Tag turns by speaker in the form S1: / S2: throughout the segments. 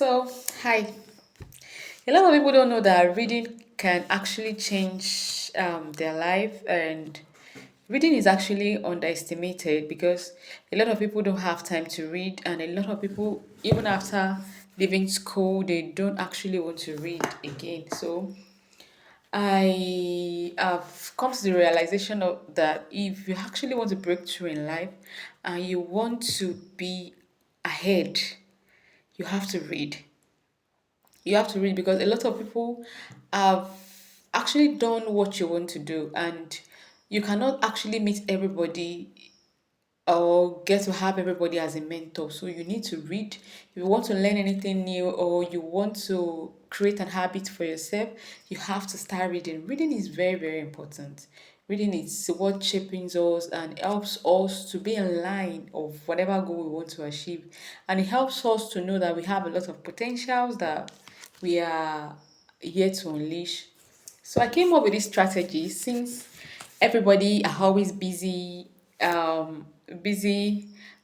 S1: So, hi. A lot of people don't know that reading can actually change their life, and reading is actually underestimated because a lot of people don't have time to read, and a lot of people, even after leaving school, they don't actually want to read again. So, I have come to the realization of that if you actually want to break through in life and you want to be ahead, you have to read. You have to read because a lot of people have actually done what you want to do, and you cannot actually meet everybody or get to have everybody as a mentor. So you need to read. If you want to learn anything new or you want to create an habit for yourself, you have to start reading. Reading is very, very important. Reading is what shapes us and helps us to be in line of whatever goal we want to achieve. And it helps us to know that we have a lot of potentials that we are yet to unleash. So I came up with this strategy since everybody are always busy,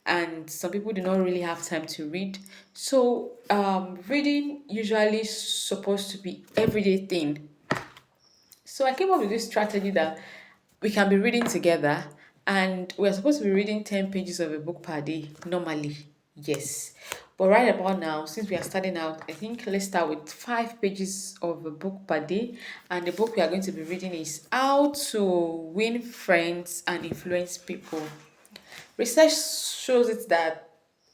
S1: and some people do not really have time to read. So reading usually supposed to be everyday thing. So I came up with this strategy that we can be reading together, and we're supposed to be reading 10 pages of a book per day normally. Yes. But right about now, since we are starting out, I think let's start with 5 pages of a book per day. And the book we are going to be reading is How to Win Friends and Influence People. Research shows it that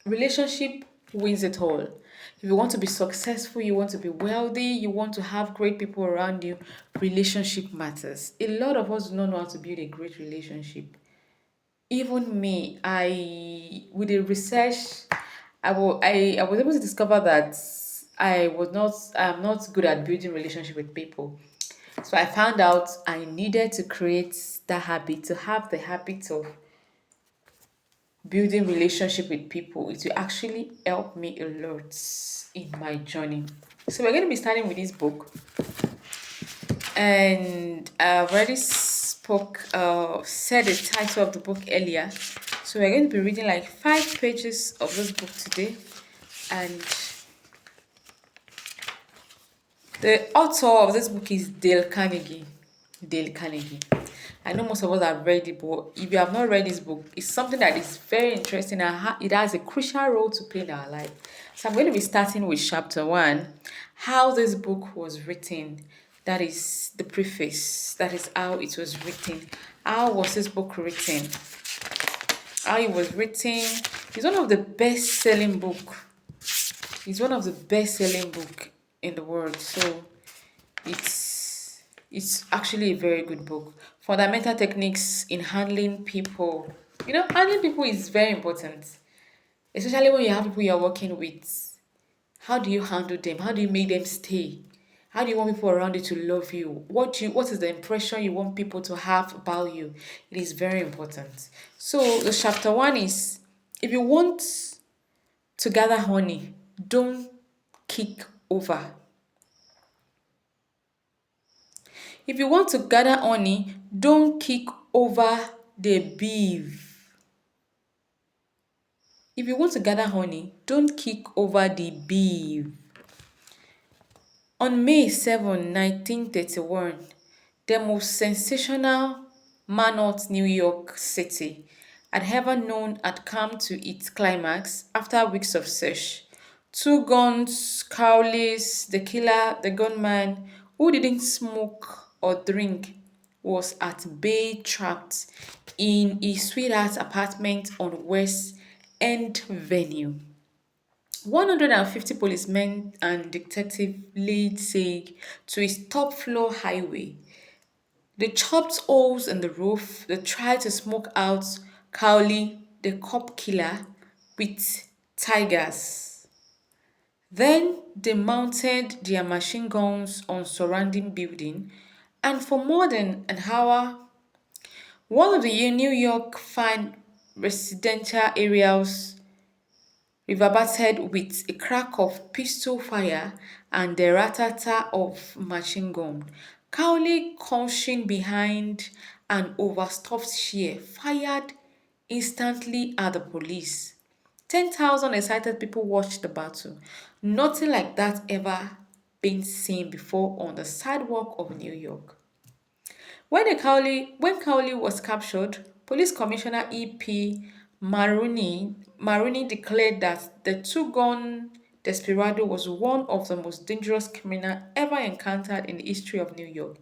S1: relationship wins it all. If you want to be successful, you want to be wealthy, you want to have great people around you, relationship matters. A lot of us do not know how to build a great relationship. Even me, I with the research, I was able to discover that I'm not good at building relationship with people. So I found out I needed to create that habit, to have the habit of building relationship with people. It will actually help me a lot in my journey. So we're going to be starting with this book, and I've already said the title of the book earlier. So we're going to be reading like 5 pages of this book today, and the author of this book is Dale Carnegie. Dale Carnegie. I know most of us have read it, but if you have not read this book, it's something that is very interesting and it has a crucial role to play in our life. So I'm going to be starting with chapter one, how this book was written. That is the preface. That is how it was written. How was this book written? How it was written. It's one of the best-selling book. It's one of the best-selling book in the world. So it's actually a very good book. Fundamental techniques in handling people. You know, handling people is very important, especially when you have people you're working with. How do you handle them? How do you make them stay? How do you want people around you to love you? What is the impression you want people to have about you? It is very important. So the chapter one is, if you want to gather honey, don't kick over. If you want to gather honey, don't kick over the beef. If you want to gather honey, don't kick over the beef. On May 7, 1931, the most sensational manhunt New York City had ever known had come to its climax after weeks of search. Two guns, Cowley's, the killer, the gunman, who didn't smoke or drink, was at bay trapped in his sweetheart's apartment on West End Venue. 150 policemen and detectives laid siege to his top floor highway. They chopped holes in the roof. They tried to smoke out Cowley, the cop killer, with tigers. Then they mounted their machine guns on surrounding building, and for more than an hour, one of the New York fine residential areas reverberated with a crack of pistol fire and the ratata of machine gun. Cowley, crouching behind an overstuffed chair, fired instantly at the police. 10,000 excited people watched the battle. Nothing like that ever been seen before on the sidewalk of New York. When Cowley was captured, Police Commissioner E.P. Maroney declared that the two-gun desperado was one of the most dangerous criminals ever encountered in the history of New York.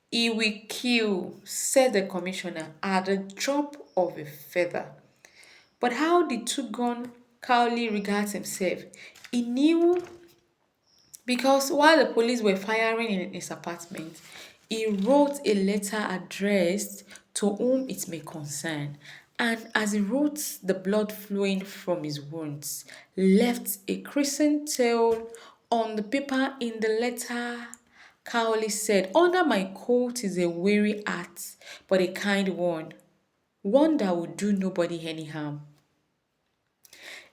S1: He will kill, said the commissioner, at the drop of a feather. But how did two-gun Cowley regards himself? He knew because while the police were firing in his apartment, he wrote a letter addressed to whom it may concern. And as he wrote, the blood flowing from his wounds left a crescent tail on the paper. In the letter, Cowley said, "Under my coat is a weary heart, but a kind one that will do nobody any harm."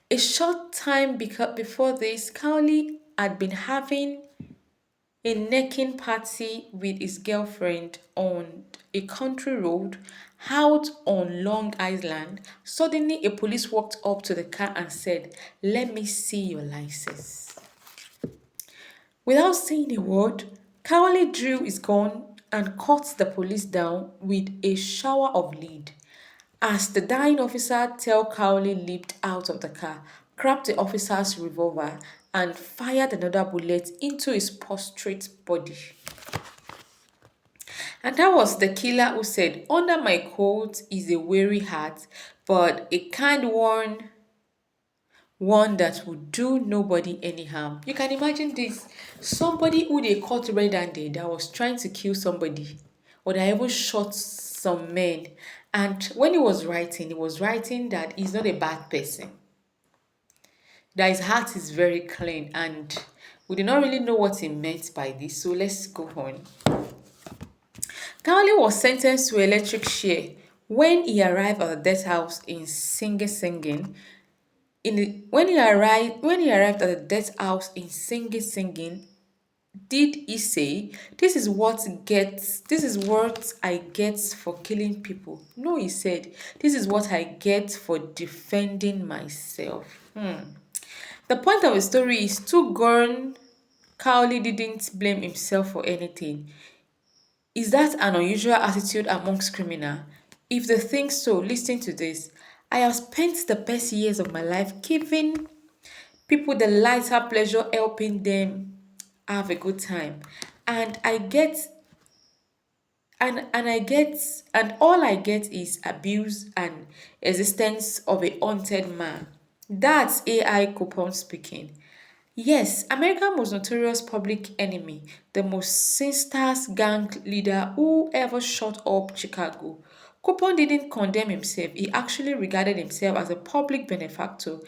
S1: A short time before this, Cowley had been having a necking party with his girlfriend on a country road out on Long Island. Suddenly, a police walked up to the car and said, "Let me see your license." Without saying a word, Cowley drew his gun and cut the police down with a shower of lead. As the dying officer, Tel Cowley leaped out of the car, grabbed the officer's revolver, and fired another bullet into his prostrate body. And that was the killer who said, "Under my coat is a weary heart, but a kind one that would do nobody any harm." You can imagine this. Somebody who they caught red-handed that was trying to kill somebody, or that even shot some men. And when he was writing that he's not a bad person, that his heart is very clean, and we do not really know what he meant by this. So let's go on. Cowley was sentenced to electric chair when he arrived at the death house in Singing. When he arrived at the death house in Singing, did he say, this is what I get for killing people? No, he said, "This is what I get for defending myself." The point of the story is, too gone, Cowley didn't blame himself for anything. Is that an unusual attitude amongst criminals? If they think so, listen to this. I have spent the best years of my life giving people the lighter pleasure, helping them have a good time. And I get and I get and all I get is abuse and existence of a haunted man. That's AI coupon speaking. Yes, America's most notorious public enemy, the most sinister gang leader who ever shot up Chicago. Coupon didn't condemn himself, he actually regarded himself as a public benefactor,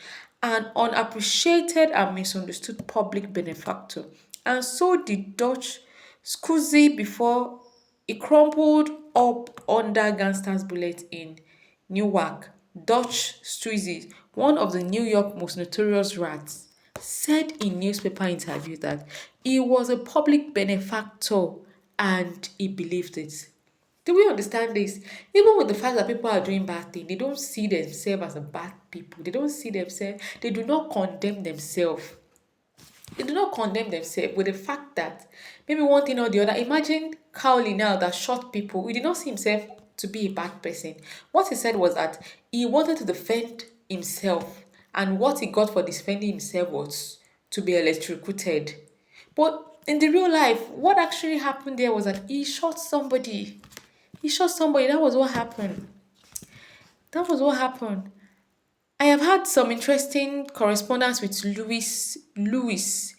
S1: an unappreciated and misunderstood public benefactor. And so did Dutch Scuzzy before he crumpled up under gangsters' bullet in Newark. Dutch Struzzi, one of the New York most notorious rats, said in newspaper interview that he was a public benefactor and he believed it. Do we understand this? Even with the fact that people are doing bad things, they don't see themselves as a bad people. They don't see themselves, they do not condemn themselves. They do not condemn themselves with the fact that maybe one thing or the other. Imagine Cowley now that shot people. He did not see himself to be a bad person. What he said was that he wanted to defend himself, and what he got for defending himself was to be electrocuted. But in the real life, what actually happened there was that he shot somebody. He shot somebody. That was what happened. That was what happened. I have had some interesting correspondence with Louis Lois,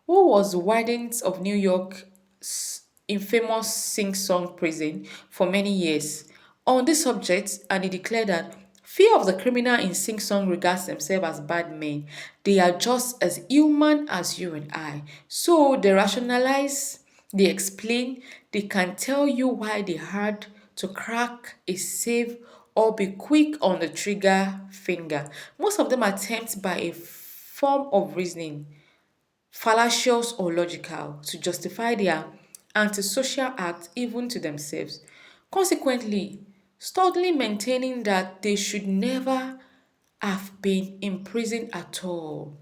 S1: who was warden of New York's infamous sing-song prison for many years, on this subject, and he declared that few of the criminal in sing-song regards themselves as bad men. They are just as human as you and I. So they rationalize, they explain, they can tell you why they had to crack a safe or be quick on the trigger finger. Most of them attempt by a form of reasoning, fallacious or logical, to justify their antisocial act even to themselves. Consequently, sturdily maintaining that they should never have been in prison at all.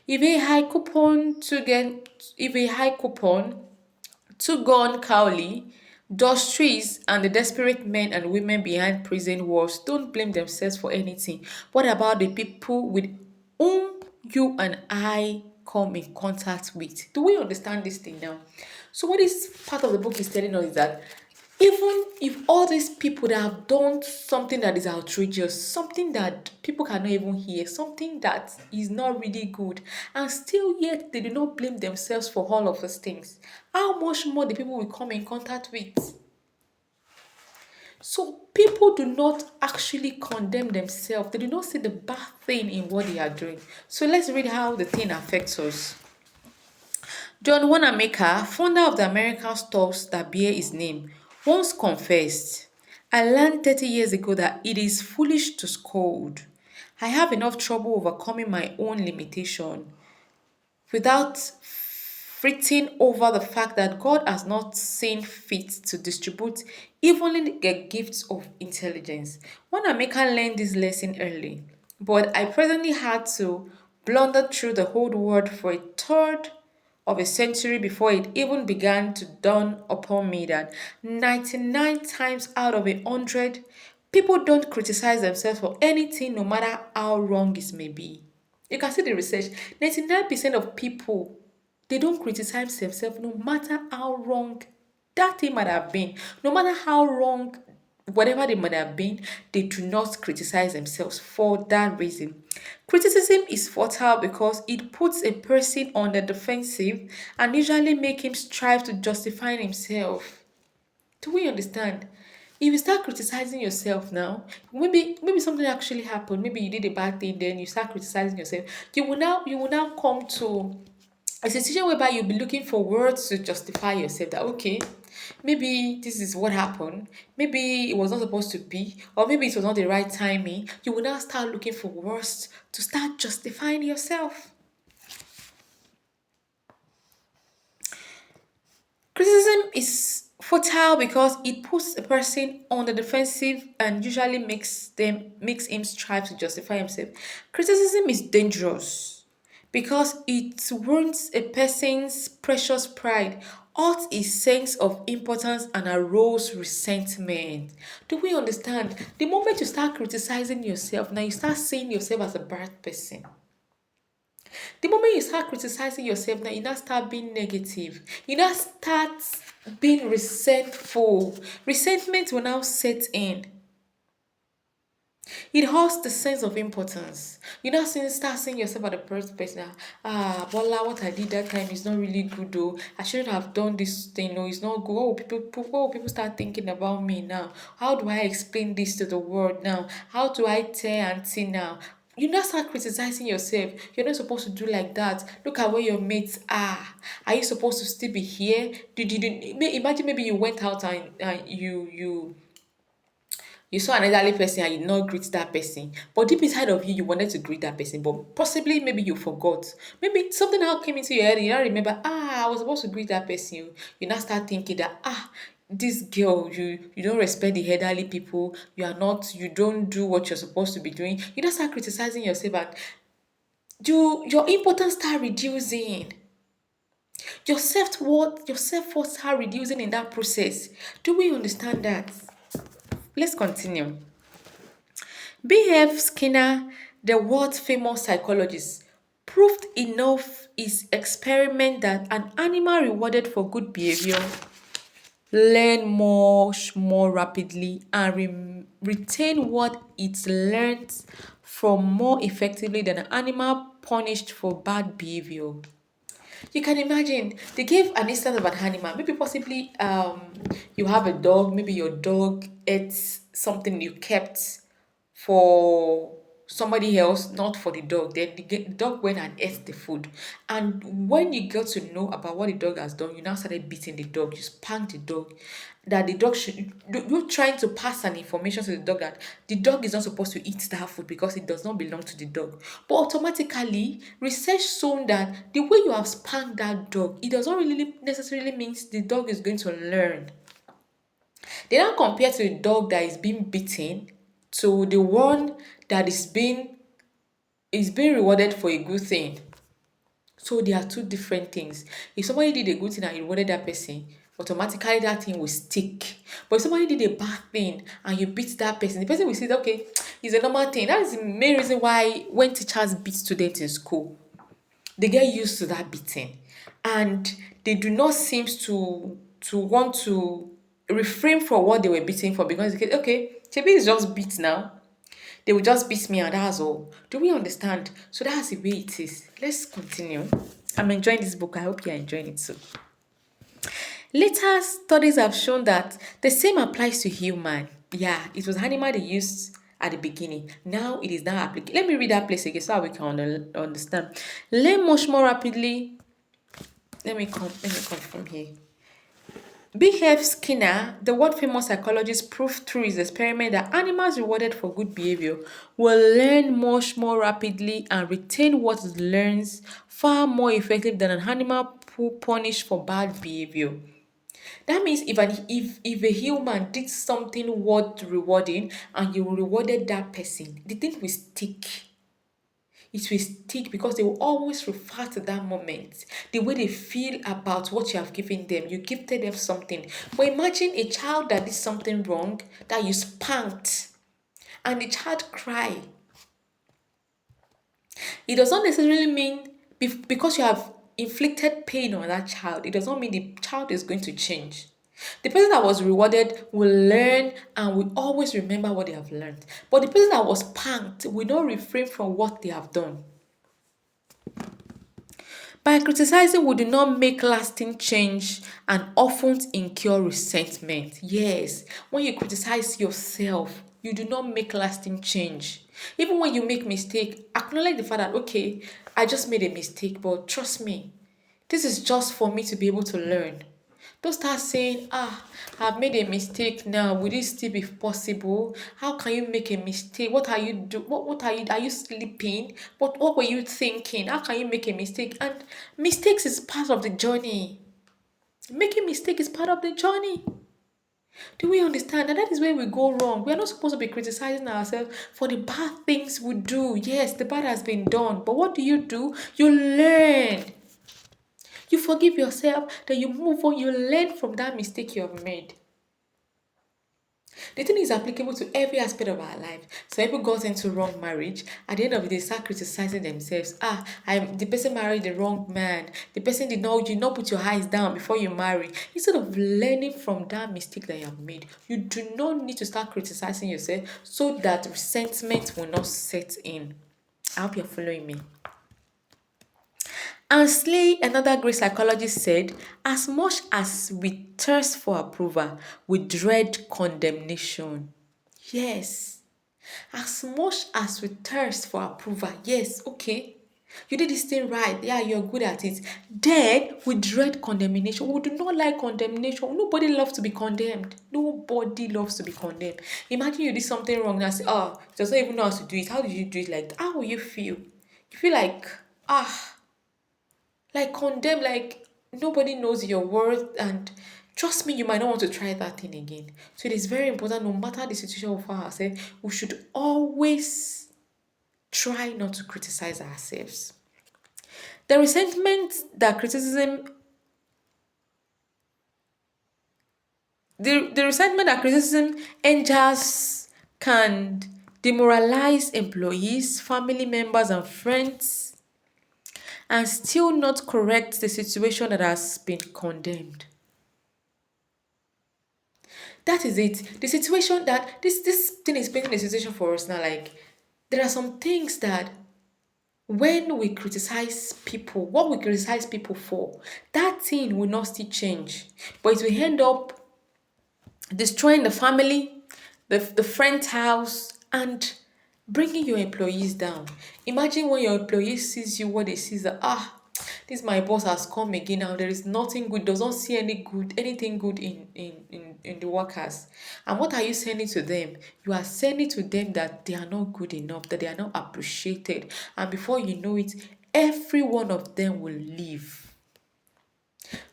S1: If a high coupon to get if a high coupon to gone Cowley, those trees and the desperate men and women behind prison walls don't blame themselves for anything. What about the people with whom you and I come in contact with? Do we understand this thing now? So what this part of the book is telling us is that even if all these people that have done something that is outrageous, something that people cannot even hear, something that is not really good, and still yet they do not blame themselves for all of those things, how much more the people we come in contact with? So people do not actually condemn themselves. They do not see the bad thing in what they are doing. So let's read how the thing affects us. John Wanamaker, founder of the American stores that bear his name, once confessed, I learned 30 years ago that it is foolish to scold. I have enough trouble overcoming my own limitation without fretting over the fact that God has not seen fit to distribute even the gifts of intelligence. Wanamaker learned this lesson early, but I presently had to blunder through the whole word for a third of a century before it even began to dawn upon me that 99 times out of 100, people don't criticize themselves for anything, no matter how wrong it may be. You can see the research. 99% of people, they don't criticize themselves no matter how wrong that thing might have been. No matter how wrong whatever they might have been, they do not criticize themselves for that reason. Criticism is fertile because it puts a person on the defensive and usually make him strive to justify himself. Do we understand? If you start criticizing yourself now, maybe something actually happened. Maybe you did a bad thing, then you start criticizing yourself. You will now come to a situation whereby you'll be looking for words to justify yourself that okay, maybe this is what happened, maybe it was not supposed to be, or maybe it was not the right timing. You will now start looking for words to start justifying yourself. Criticism is fertile because it puts a person on the defensive and usually makes him strive to justify himself. Criticism is dangerous because it wounds a person's precious pride, hurts his sense of importance and arouse resentment. Do we understand? The moment you start criticizing yourself, now you start seeing yourself as a bad person. The moment you start criticizing yourself, now you now start being negative. You now start being resentful. Resentment will now set in. It hurts the sense of importance. You now start seeing yourself as the first person. Bola, what I did that time is not really good though. I shouldn't have done this thing. No, it's not good. What will people start thinking about me now? How do I explain this to the world now? How do I tell auntie now? You now start criticizing yourself. You're not supposed to do like that. Look at where your mates are. Are you supposed to still be here? Imagine maybe you went out and you saw an elderly person and you did not greet that person. But deep inside of you, you wanted to greet that person, but possibly maybe you forgot. Maybe something now came into your head and you now remember, I was supposed to greet that person. You now start thinking that, this girl, you don't respect the elderly people, you don't do what you're supposed to be doing. You now start criticizing yourself and your importance start reducing. Your self-worth start reducing in that process. Do we understand that? Let's continue. B.F. Skinner, the world famous psychologist, proved enough his experiment that an animal rewarded for good behavior learn much more rapidly and retain what it learned from more effectively than an animal punished for bad behavior. You can imagine they gave an instance of an animal. Maybe possibly you have a dog, maybe your dog ate something you kept for somebody else, not for the dog. Then the dog went and ate the food. And when you got to know about what the dog has done, you now started beating the dog. You spanked the dog. That the dog should, you're trying to pass an information to the dog that the dog is not supposed to eat that food because it does not belong to the dog. But automatically, research shown that the way you have spanked that dog, it does not really necessarily means the dog is going to learn. They now compare to the dog that is being beaten to the one that is being is being rewarded for a good thing. So they are two different things. If somebody did a good thing and you rewarded that person, automatically that thing will stick. But if somebody did a bad thing and you beat that person, the person will say, okay, it's a normal thing. That is the main reason why when teachers beat students in school, they get used to that beating. And they do not seem to want to refrain from what they were beating for, because okay, Chebi is just beat now. They will just beat me and that's all. Do we understand? So that's the way it is. Let's continue. I'm enjoying this book. I hope you're enjoying it too. Later studies have shown that the same applies to human. Yeah, it was animal they used at the beginning. Now it is now applicable. Let me read that place again so that we can understand. Learn much more rapidly. Let me come from here. B.F. Skinner, the world famous psychologist, proved through his experiment that animals rewarded for good behavior will learn much more rapidly and retain what it learns far more effectively than an animal who punished for bad behavior. That means if a human did something worth rewarding and you rewarded that person, the thing will stick. It will stick because they will always refer to that moment, the way they feel about what you have given them. You gifted them something. But imagine a child that did something wrong that you spanked and the child cry. It does not necessarily mean because you have inflicted pain on that child, it does not mean the child is going to change. The person that was rewarded will learn and will always remember what they have learned. But the person that was spanked will not refrain from what they have done. By criticizing, we do not make lasting change and often incur resentment. Yes, when you criticize yourself, you do not make lasting change. Even when you make mistake, acknowledge the fact that okay, I just made a mistake, but trust me, this is just for me to be able to learn. Don't start saying, I've made a mistake now. Will it still be possible? How can you make a mistake? What are you do? What are you sleeping? What were you thinking? How can you make a mistake? And mistakes is part of the journey. Making mistake is part of the journey. Do we understand? And that is where we go wrong. We are not supposed to be criticizing ourselves for the bad things we do. Yes, the bad has been done. But what do? You learn. You forgive yourself, then you move on, you learn from that mistake you have made. The thing is applicable to every aspect of our life. So people got into wrong marriage. At the end of the day, start criticizing themselves. The person married the wrong man. The person did not, you not put your eyes down before you marry. Instead of learning from that mistake that you have made, you do not need to start criticizing yourself so that resentment will not set in. I hope you're following me. And Slay, another great psychologist, said, as much as we thirst for approval, we dread condemnation. Yes. As much as we thirst for approval, yes, okay. You did this thing right. Yeah, you're good at it. Then we dread condemnation. We do not like condemnation. Nobody loves to be condemned. Nobody loves to be condemned. Imagine you did something wrong and say, it doesn't even know how to do it. How did you do it like that? How will you feel? You feel like condemned, like nobody knows your worth, and trust me, you might not want to try that thing again. So it is very important, no matter the situation we find ourselves, we should always try not to criticize ourselves. The resentment that criticism the resentment that criticism engenders can demoralize employees, family members, and friends, and still not correct the situation that has been condemned. That is it. The situation that this thing is painting the situation for us now. Like there are some things that when we criticize people, what we criticize people for, that thing will not still change, but it will end up destroying the family, the friend's house, and bringing your employees down. Imagine when your employees sees you, what they see is that this my boss has come again now. There is nothing good, does not see anything good in the workers. And what are you sending to them? You are sending to them that they are not good enough, that they are not appreciated. And before you know it, every one of them will leave.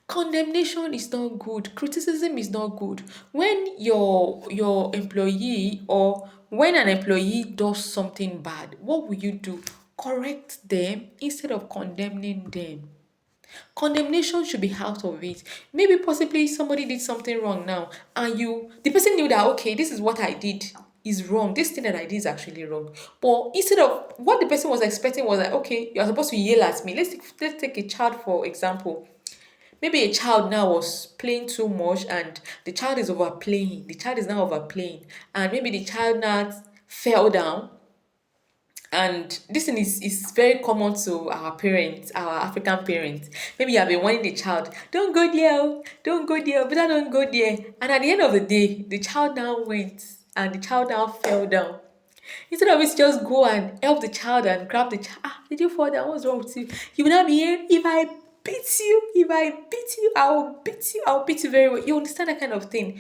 S1: Condemnation is not good. Criticism is not good. When your employee or when an employee does something bad, what will you do? correct them instead of condemning them. Condemnation should be out of it. Maybe possibly somebody did something wrong now, and the person knew that, okay, this is what I did is wrong. This thing that I did is actually wrong. But instead of what the person was expecting was like, okay, you're supposed to yell at me. Let's take a child for example. Maybe a child now was playing too much and the child is overplaying. The child is now overplaying. And maybe the child now fell down, and this thing is very common to our parents, our African parents. Maybe you have been warning the child, don't go there, oh, don't go there, better don't go there. And at the end of the day, the child now went and the child now fell down. Instead of it, just go and help the child and grab the child. Ah, did you fall down? What's wrong with you? You will not be here. If I beat you, I'll beat you very well. You understand that kind of thing?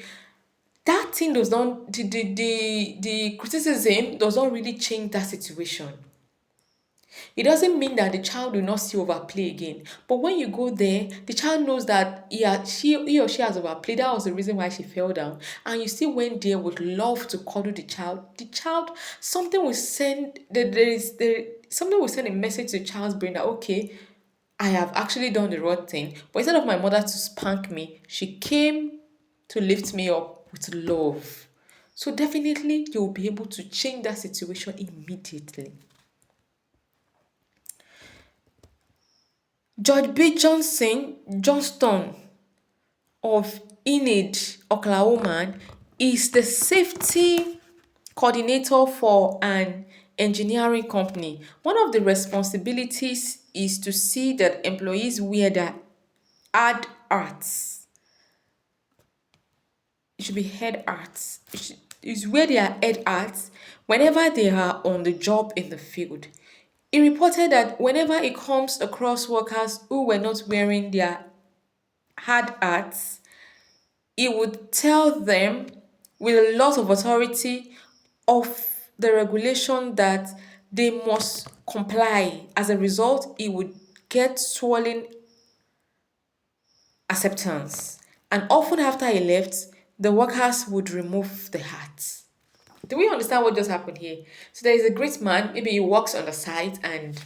S1: That thing does not, the criticism does not really change that situation. It doesn't mean that the child will not still overplay again. But when you go there, the child knows that he or she has overplayed. That was the reason why she fell down. And you still went there with love to cuddle the child. The child, something will send something will send a message to the child's brain that, okay, I have actually done the right thing. But instead of my mother to spank me, she came to lift me up with love. So definitely you'll be able to change that situation immediately. George B. Johnston of Enid, Oklahoma, is the safety coordinator for an engineering company. One of the responsibilities is to see that employees wear their hard hats. It should be head hats. Is where they are head hats whenever they are on the job in the field. He reported that whenever he comes across workers who were not wearing their hard hats, he would tell them with a lot of authority of the regulation that they must comply. As a result, he would get swollen acceptance. And often after he left, the workers would remove the hats. Do we understand what just happened here? So there is a great man, maybe he works on the site, and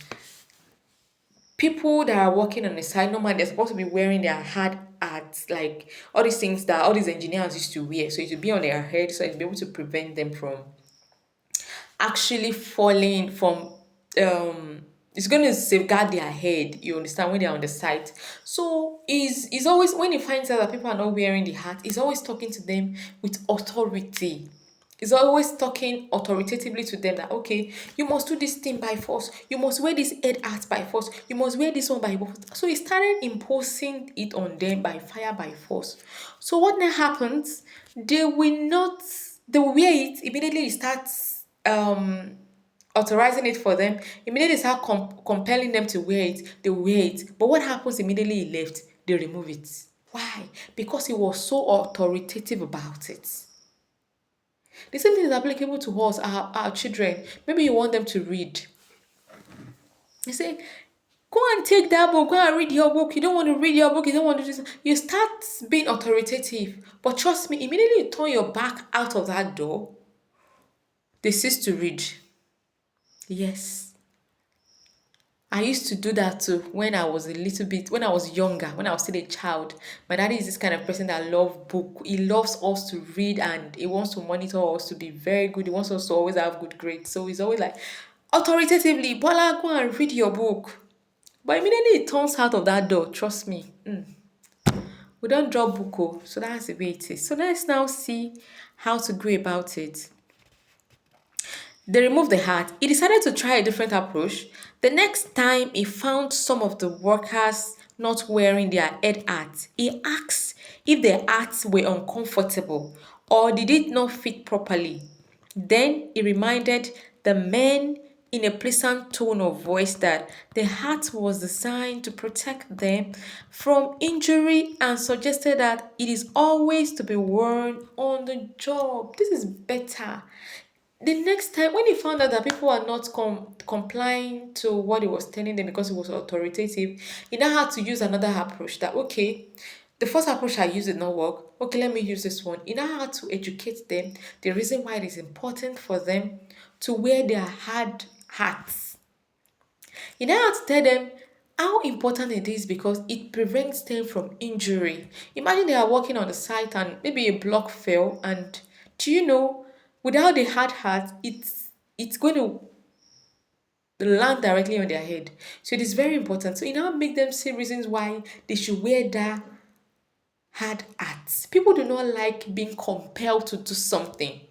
S1: people that are working on the site, normally they're supposed to be wearing their hard hats, like all these things that all these engineers used to wear. So it should be on their head, so it'll be able to prevent them from actually falling from it's going to safeguard their head, you understand, when they're on the site. So is always, when he finds out that people are not wearing the hat, he's always talking to them with authority. He's always talking authoritatively to them that, okay, you must do this thing by force, you must wear this head hat by force, you must wear this one by force. So he started imposing it on them by fire, by force. So what now happens, they will wear it immediately. He starts authorizing it for them. Immediately start compelling them to wear it, they wear it. But what happens immediately he left? They remove it. Why? Because he was so authoritative about it. The same thing is applicable to us, our children. Maybe you want them to read. You say, go and take that book, go and read your book. You don't want to read your book, you don't want to do this. You start being authoritative. But trust me, immediately you turn your back out of that door, they cease to read. Yes. I used to do that too when I was a little bit, when I was younger, when I was still a child. My daddy is this kind of person that loves book. He loves us to read and he wants to monitor us to be very good. He wants us to always have good grades. So he's always like, authoritatively, Bola, go and read your book. But immediately it turns out of that door, trust me. We don't drop book, oh. So that's the way it is. So let's now see how to go about it. They removed the hat. He decided to try a different approach. The next time he found some of the workers not wearing their head hats, he asked if their hats were uncomfortable or did it not fit properly. Then he reminded the men in a pleasant tone of voice that the hat was designed to protect them from injury and suggested that it is always to be worn on the job. This is better. The next time, when he found out that people are not complying to what he was telling them because it was authoritative, he now had to use another approach that, okay, the first approach I used did not work. Okay, let me use this one. He now had to educate them the reason why it is important for them to wear their hard hats. You now have to tell them how important it is because it prevents them from injury. Imagine they are working on the site and maybe a block fell, and do you know, without the hard hat, it's going to land directly on their head. So it is very important. So it now make them see reasons why they should wear that hard hat. People do not like being compelled to do something.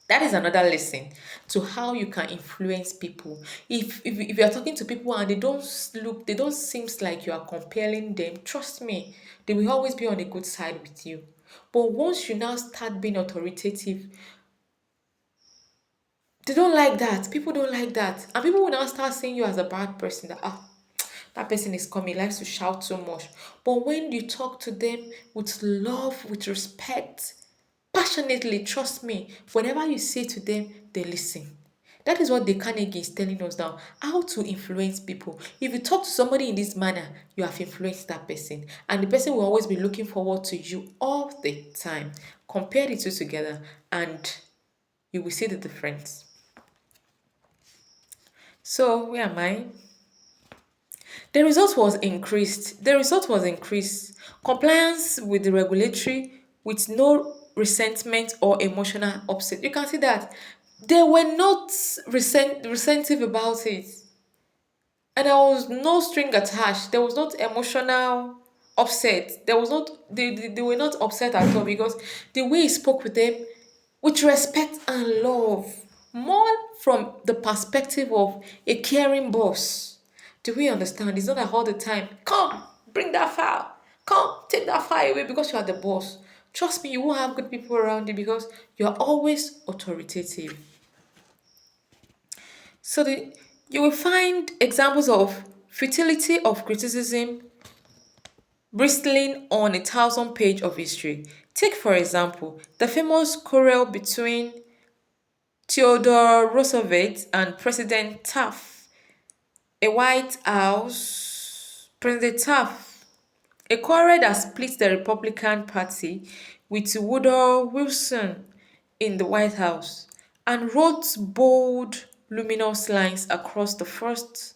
S1: That is another lesson to how you can influence people. If you're talking to people and they don't seem like you are compelling them, trust me, they will always be on the good side with you. But once you now start being authoritative, they don't like that. People don't like that. And people will now start seeing you as a bad person, that that person is coming, likes to shout so much. But when you talk to them with love, with respect, passionately, trust me, whenever you say to them, they listen. That is what the Carnegie is telling us now. How to influence people. If you talk to somebody in this manner, you have influenced that person. And the person will always be looking forward to you all the time. Compare the two together and you will see the difference. So, where am I? The result was increased. The result was increased. Compliance with the regulatory with no resentment or emotional upset. You can see that they were not resentive about it. And there was no string attached. There was not emotional upset. There was not they were not upset at all because the way he spoke with them with respect and love, more from the perspective of a caring boss. Do we understand? It's not like all the time, come, bring that file, come, take that file away because you are the boss. Trust me, you won't have good people around you because you are always authoritative. So you will find examples of futility of criticism bristling on 1,000 page of history. Take for example the famous quarrel between Theodore Roosevelt and President Taft, a White House President Taft, a quarrel that split the Republican Party with Woodrow Wilson in the White House and wrote bold, luminous lines across the First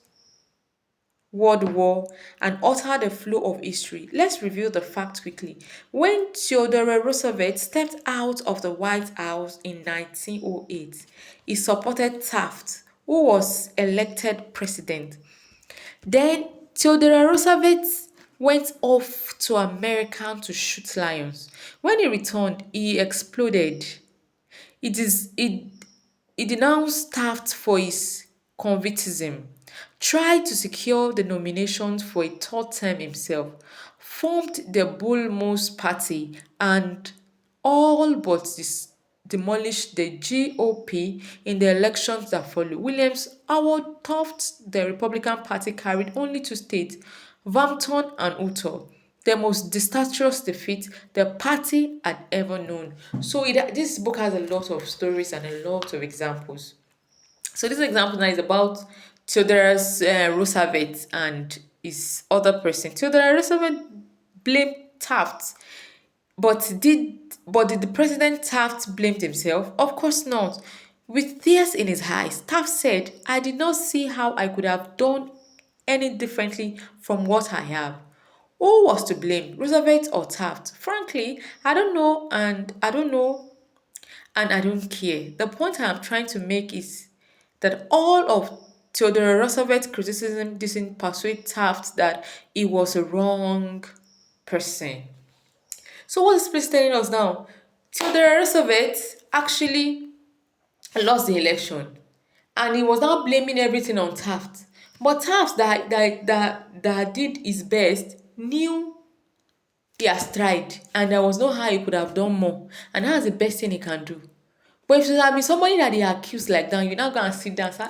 S1: World War and alter the flow of history. Let's review the facts quickly. When Theodore Roosevelt stepped out of the White House in 1908, he supported Taft, who was elected president. Then Theodore Roosevelt went off to America to shoot lions. When he returned, he exploded. It denounced Taft for his convictism, tried to secure the nomination for a third term himself, formed the Bull Moose Party, and all but demolished the GOP in the elections that followed. Williams Howard Taft, the Republican Party, carried only two states, Vermont and Utah, the most disastrous defeat the party had ever known. So this book has a lot of stories and a lot of examples. So this example now is about Theodore Roosevelt and his other person. Theodore Roosevelt blamed Taft, but did the president Taft blamed himself? Of course not. With tears in his eyes, Taft said, "I did not see how I could have done any differently from what I have." Who was to blame, Roosevelt or Taft? Frankly, I don't know, and I don't know, and I don't care. The point I am trying to make is that all of Theodore Roosevelt's criticism didn't persuade Taft that he was a wrong person. So what is this telling us now? Theodore Roosevelt actually lost the election, and he was now blaming everything on Taft. But Taft that did his best knew he has tried, and there was no how he could have done more, and that's the best thing he can do. But if it had been somebody that they accused like that, you now go and sit down and say,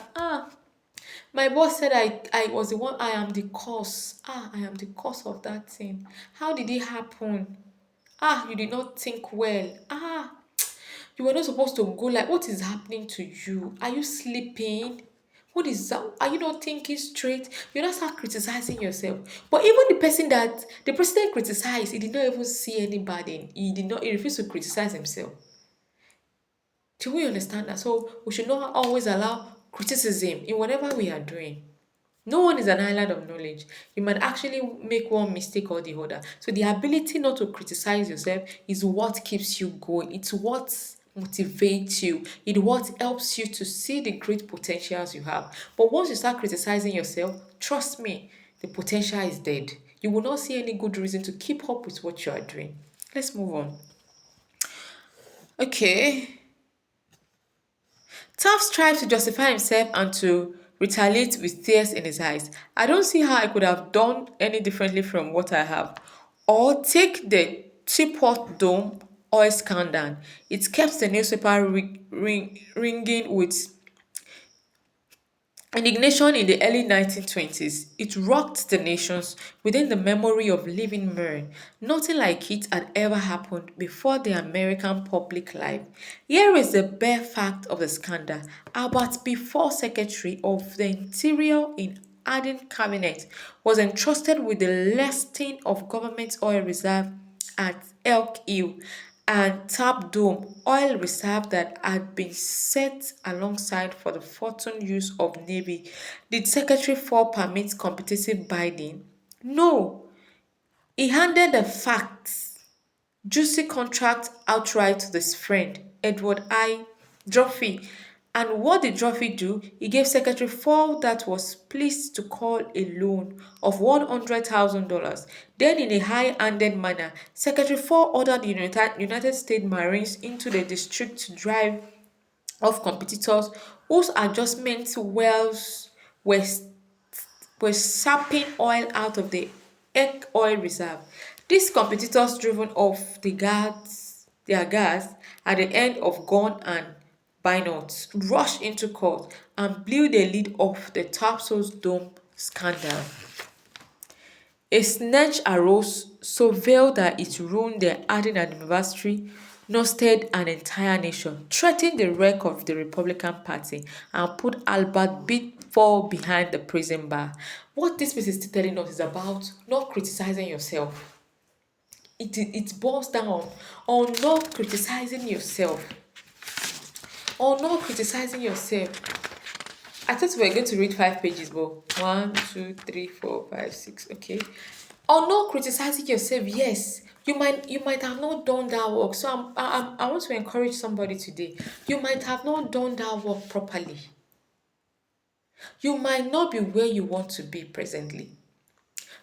S1: my boss said I was the one, I am the cause. I am the cause of that thing. How did it happen? You did not think well. You were not supposed to go, like, what is happening to you? Are you sleeping? What is that? Are you not thinking straight? You not start criticizing yourself. But even the person that the president criticized, he did not even see anybody. He refused to criticize himself. Do we understand that? So we should not always allow criticism in whatever we are doing. No one is an island of knowledge. You might actually make one mistake or the other. So the ability not to criticize yourself is what keeps you going. It's what motivates you. It's what helps you to see the great potentials you have. But once you start criticizing yourself, trust me, the potential is dead. You will not see any good reason to keep up with what you are doing. Let's move on. Okay. Taft strives to justify himself and to retaliate with tears in his eyes. I don't see how I could have done any differently from what I have. Or take the Teapot Dome oil scandal. It kept the newspaper ringing with indignation in the early 1920s. It rocked the nations within the memory of living men. Nothing like it had ever happened before the American public life. Here is the bare fact of the scandal. Albert before Secretary of the Interior in Harding Cabinet was entrusted with the listing of government oil reserve at Elk Hill and Tap Dome oil reserve that had been set alongside for the fortune use of Navy. Did Secretary 4 permit competitive bidding? No. He handed the facts, juicy contract outright to his friend, Edward I. Joffrey. And what did Joffrey do? He gave Secretary 4 that was pleased to call a loan of $100,000. Then, in a high-handed manner, Secretary 4 ordered the United States Marines into the district to drive off competitors whose adjustment wells were sapping oil out of the egg oil reserve. These competitors driven off their gas at the end of gun and bayonets rushed into court and blew the lid off the Tapsos Dome scandal. A snatch arose so veiled that it ruined the Harding anniversary, nostered an entire nation, threatened the wreck of the Republican Party, and put Albert Bickford behind the prison bar. What this piece is telling us is about not criticizing yourself. It boils down on not criticizing yourself. On not criticizing yourself. I thought we were going to read 5 pages, but 1, 2, 3, 4, 5, 6. Okay. Or not criticizing yourself. Yes, you might have not done that work. So I want to encourage somebody today. You might have not done that work properly. You might not be where you want to be presently.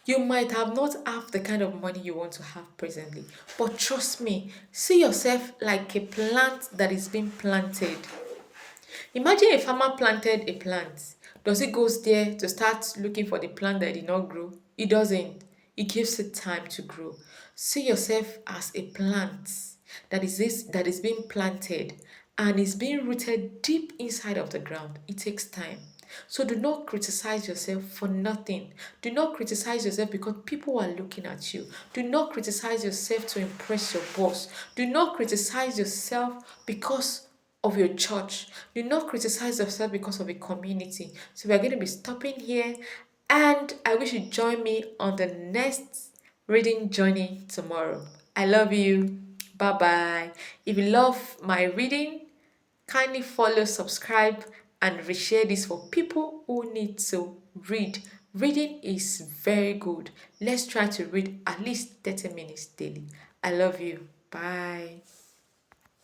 S1: You might have not have the kind of money you want to have presently. But trust me, see yourself like a plant that is being planted. Imagine a farmer planted a plant. Does he goes there to start looking for the plant that did not grow? He doesn't. He gives it time to grow. See yourself as a plant that is being planted and is being rooted deep inside of the ground. It takes time. So do not criticize yourself for nothing. Do not criticize yourself because people are looking at you. Do not criticize yourself to impress your boss. Do not criticize yourself because of your church. Do not criticize yourself because of a community. So we're going to be stopping here, and I wish you join me on the next reading journey tomorrow. I love you. Bye bye. If you love my reading, kindly follow, subscribe, and reshare this for people who need to read. Reading is very good. Let's try to read at least 30 minutes daily. I love you. Bye.